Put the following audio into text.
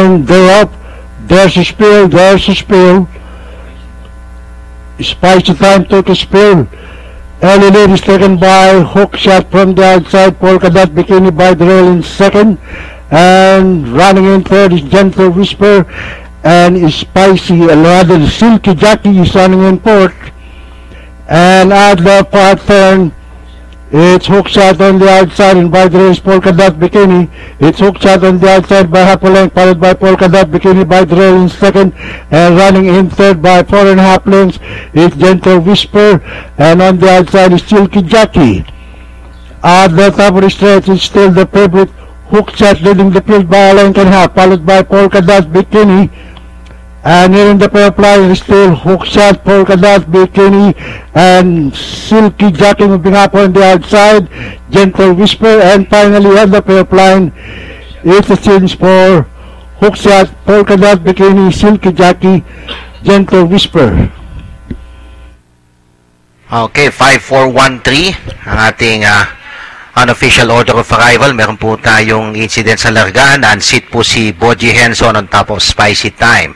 and they're up. There's a spill. Spicy Time took a spill. Early lead is taken by Hook Shot from the outside. Polka Dot Bikini by the rail in second. And running in third is Gentle Whisper. And Spicy, rather Silky Jackie is running in fourth. And at the far turn, it's Hook Shot on the outside, and by the race Polka Dot Bikini. It's Hook Shot on the outside by half a length, followed by Polka Dot Bikini by the rail in second, and running in third by 4.5 lengths. It's Gentle Whisper, and on the outside is Silky Jackie. At the top of the stretch is still the favorite Hook Shot, leading the field by a length and a half, followed by Polka Dot Bikini. And here in the pair flying is still Hook Shot, Polka Dot Bikini, and Silky Jackie moving up on the outside, Gentle Whisper, and finally on the pair flying, it's a change for Hook Shot, Polka Dot Bikini, Silky Jackie, Gentle Whisper. Okay, 5-4-1-3 ang ating unofficial order of arrival. Meron po tayong incident sa largaan. Unseat po si Boji Henson on top of Spicy Time.